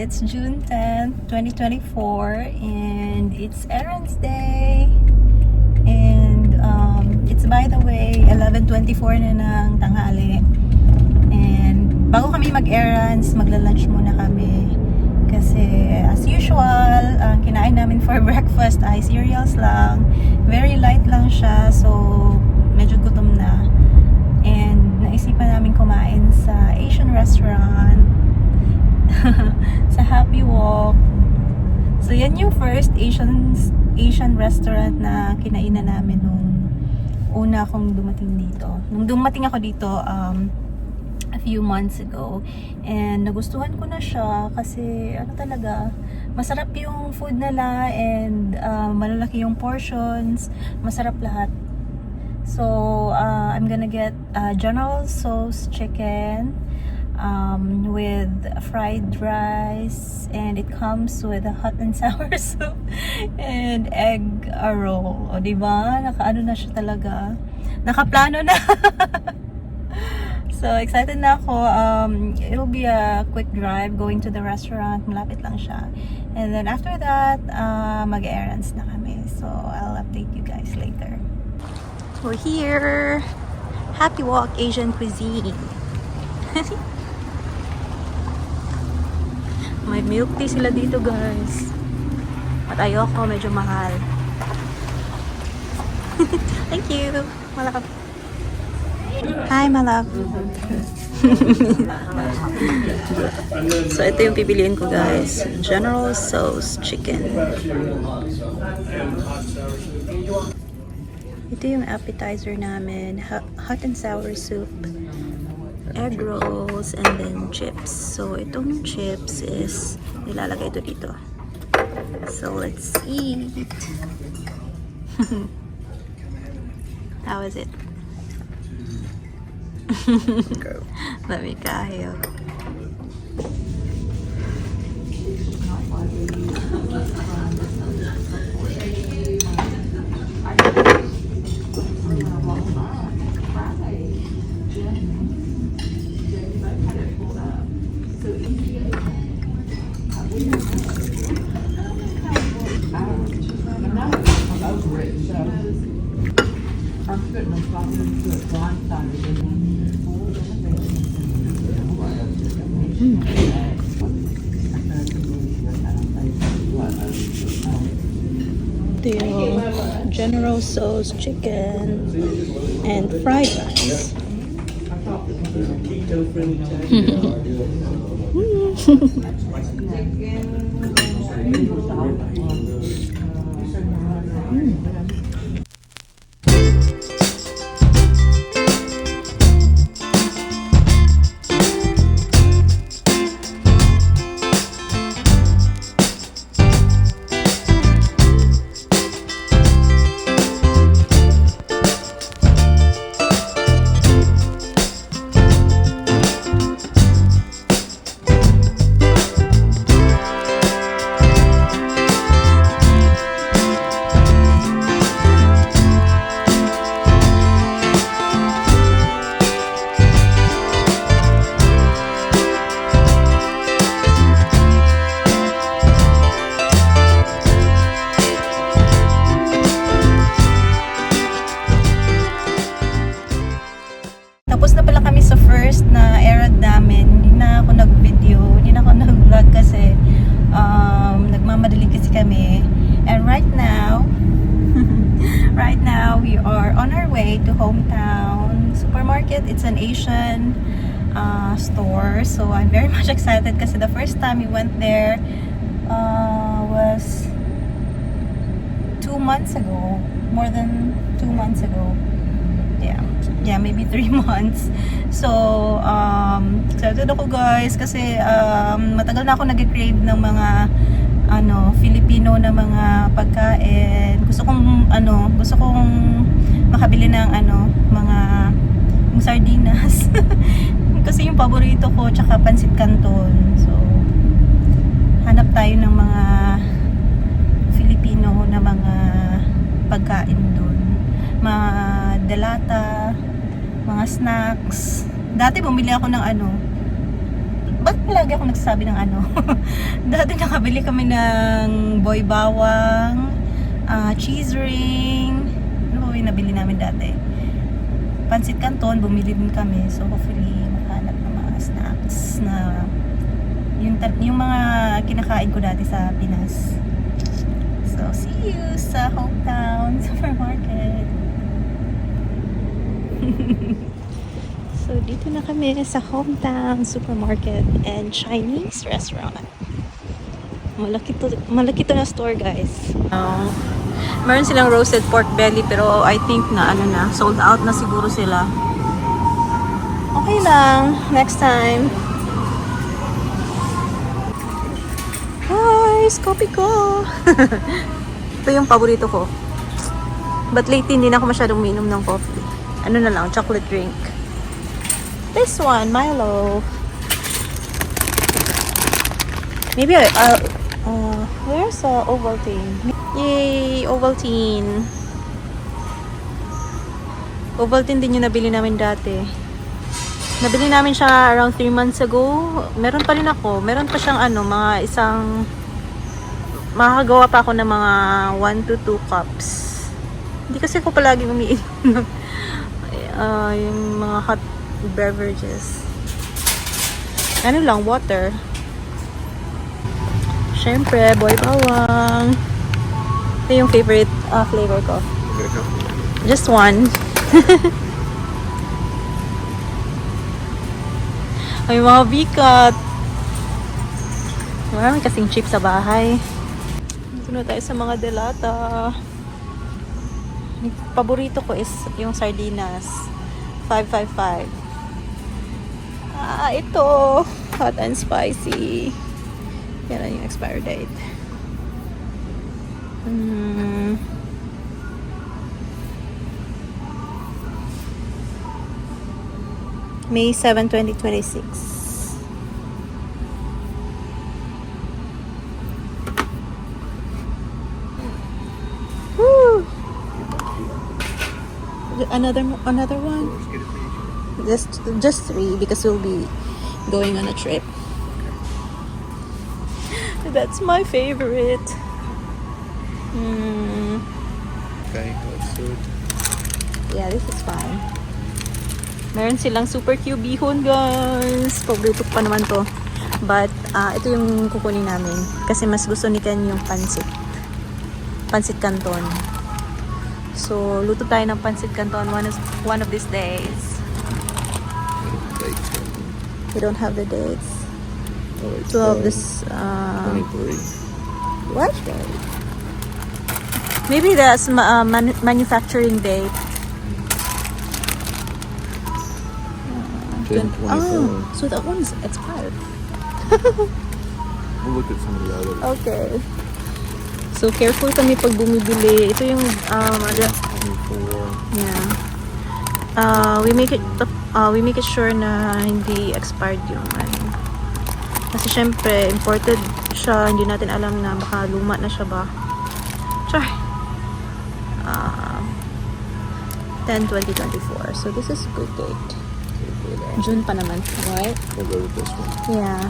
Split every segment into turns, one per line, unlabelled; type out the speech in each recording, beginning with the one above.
It's June 10th, 2024, and it's Errands Day. And it's, by the way, 11:24 na ng tanghali. And bago kami mag-errands, magla-lunch muna kami. Kasi as usual, ang kinain namin for breakfast ay cereals lang. Very light lang siya, so medyo gutom na. And naisipan namin kumain sa Asian restaurant sa Happy Walk. So yan yung first Asian restaurant na kinainan namin nung una akong dumating dito. Nung dumating ako dito a few months ago, and nagustuhan ko na siya kasi ano talaga, masarap yung food nila, and malalaki yung portions, masarap lahat. So I'm gonna get General Tso's chicken with fried rice, and it comes with a hot and sour soup and egg roll. O diba? Nakaano na siya talaga. Nakaplano na. So excited na ako. It'll be a quick drive going to the restaurant. Malapit lang siya. And then after that, mag-errands na kami. So I'll update you guys later. We're here. Happy Walk Asian Cuisine. May milk tea sila dito, guys. At ayoko, medyo mahal. Thank you. Malap. Hi, malap. So, ito yung pipiliin ko, guys. General Tso's chicken. Ito yung appetizer namin. Hot and sour soup, egg rolls, and then chips. So, itong chips is nilalagay ito dito. So, let's eat. How is it? Let me kayo. Ito yung General Tso's chicken and fried rice. Tapos na pala kami sa first na errand namin. Hindi na ako nag-video, hindi na ako nag-vlog kasi nagmamadali kasi kami. And right now we are on our way to Hometown Supermarket. It's an Asian store, so I'm very much excited kasi the first time we went there was 2 months ago, more than 2 months ago. Yeah, maybe 3 months. So, excited ako, guys, kasi matagal na ako nag-crave ng mga Filipino na mga pagkain. Gusto kong makabili ng mga sardinas. Kasi yung paborito ko, tsaka pansit canton. So, hanap tayo ng mga Filipino na mga pagkain doon. Mga delata, mga snacks. Dati bumili ako ng ba't lagi ako nagsasabi ng ano? Dati nakabili kami ng boy bawang, cheese ring. Ano ba yung nabili namin dati? Pansit Canton, bumili din kami. So hopefully makahanap ng mga snacks na yung mga kinakain ko dati sa Pinas. So see you sa hometown supermarket. So dito na kami sa hometown supermarket and Chinese restaurant. Malaki to na store, guys. Meron silang roasted pork belly pero I think na ano na, sold out na siguro sila. Okay lang, next time. Guys, coffee ko. Ito yung paborito ko. But lately hindi na ako masyadong uminom ng coffee. Ano na lang, chocolate drink. This one, Milo. Maybe where's Ovaltine? Yay, Ovaltine. Ovaltine din yung nabili namin dati. Nabili namin siya around 3 months ago. Meron pa rin ako. Meron pa siyang ano, mga isang makakagawa pa ako ng mga 1 to 2 cups. Hindi kasi ako palagi umiinom yung mga hot beverages. Ano lang, water. Syempre, boy bawang. Ito yung favorite flavor ko. Just one. Ay, mga bikat. Marami kasing chips sa bahay. Dito na tayo sa mga delata. Paborito ko is yung sardinas. 555. Ito. Hot and spicy. Yan yung expire date. May 7, 2026. Woo! Another one. Just 3 because we'll be going on a trip. That's my favorite.
Okay, let's do it.
Yeah, this is fine. Meron silang super cute bihon, guys. Paborito ko pa naman to. But, ito yung kukunin namin. Kasi mas gusto ni Ken yung pansit. Pansit Canton. So, luto tayo ng pansit Canton one of these days. We don't have the dates. To have this,
23.
what? Maybe that's manufacturing date.
10/24.
Oh, so that one is expired.
We'll look at some of the others.
Okay. So careful kami pag bumibili. Ito yung
24.
yeah. We make it sure na hindi expired yung ano. Kasi syempre imported siya, hindi natin alam na baka luma na siya ba. Char. 10/20/24. So this is good date. June pa naman, right?
We'll go with this one.
Yeah.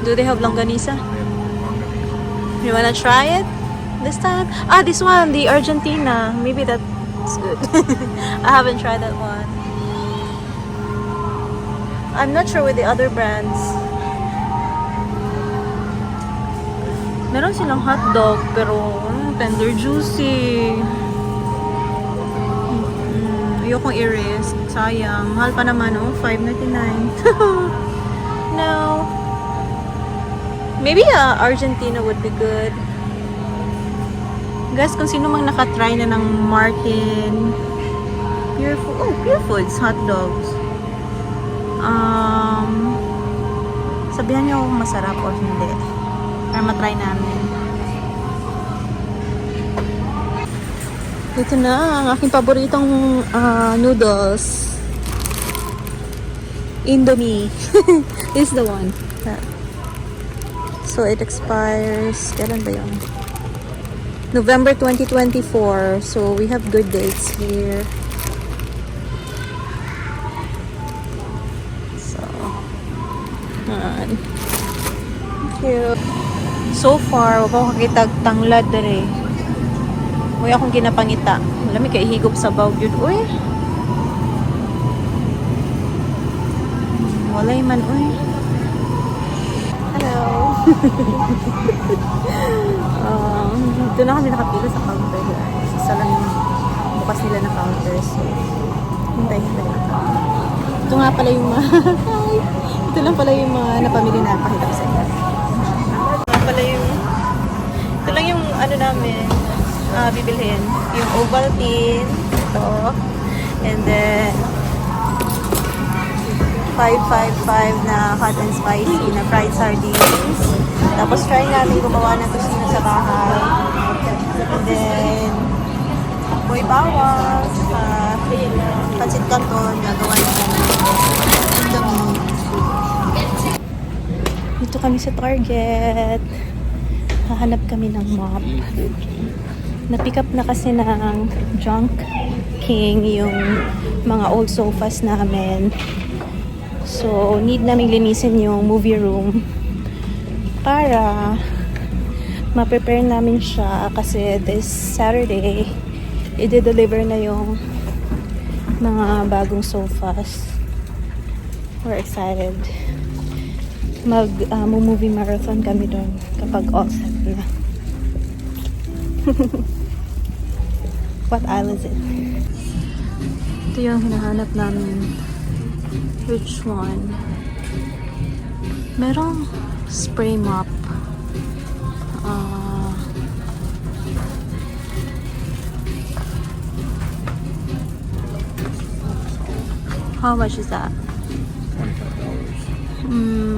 Do they have longanisa? You wanna try it this time? This one, the Argentina. Maybe that's good. I haven't tried that one. I'm not sure with the other brands. Meron silang hotdog, pero tender juicy. Ayokong i-risk. Sayang. Mahal pa naman, oh. $5.99. No. Maybe Argentina would be good. Guys, kung sino mang nakatry na ng Martin Pure Foods hot dogs. Sabihan niyo kung masarap o hindi. Para matry namin. Ito na ang aking paboritong noodles. Indomie. This is the one. So it expires, kailan ba yun? November 2024. So we have good dates here. Yan. Cute. So far, wala ko kakitag tanglad dere. Uy, akong ginapangita. Wala may kaihigop sa bawg yun. Uy. Walay man, uy. Hello. Doon na kami nakapila sa counter, guys. Isa lang yung bukas nila na counter. So, hintay na kami. Ito nga pala yung mga... Ito lang pala yung mga napamili na pakita ko sa inyo. Ito pala yung... Ito lang yung ano namin bibilhin. Yung Ovaltine. Ito. And then 555 na hot and spicy na fried sardines. Tapos try namin gumawa ng tusino sa bahay. And then boy bawang, pancit canton, nagawa namin. Dito kami sa Target. Hahanap kami ng mop. Na-pick up na kasi ng Junk King yung mga old sofas namin. So, need namin linisin yung movie room para ma-prepare namin siya kasi this Saturday i-deliver na yung mga bagong sofas. We're excited. Movie marathon kami doon kapag all set na. What aisle is it? Ito yung hinahanap namin. Which one? Merong spray mop. How much is that? $25.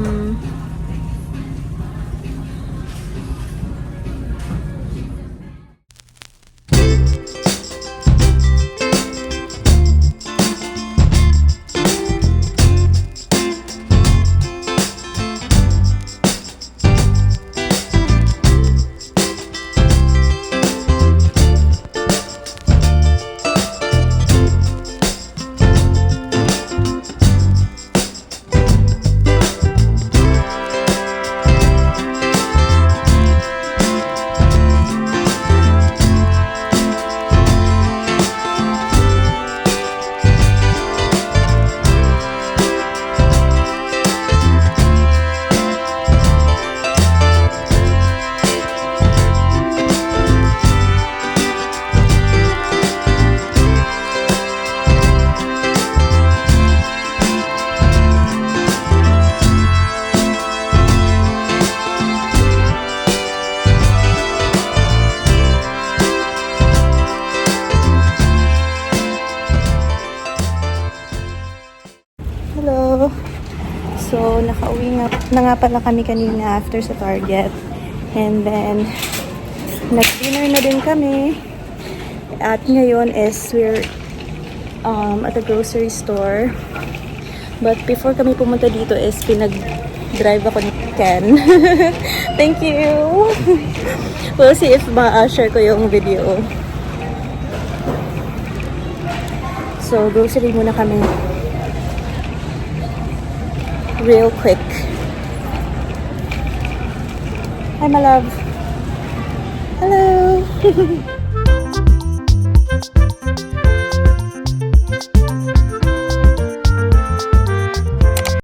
Hello! So, nakauwi na nga pala kami kanina after sa Target. And then, nag-dinner na din kami. At ngayon is we're at a grocery store. But before kami pumunta dito is pinag-drive ako ni Ken. Thank you! We'll see if ma-share ko yung video. So, grocery muna kami. Real quick. Hi, my love. Hello.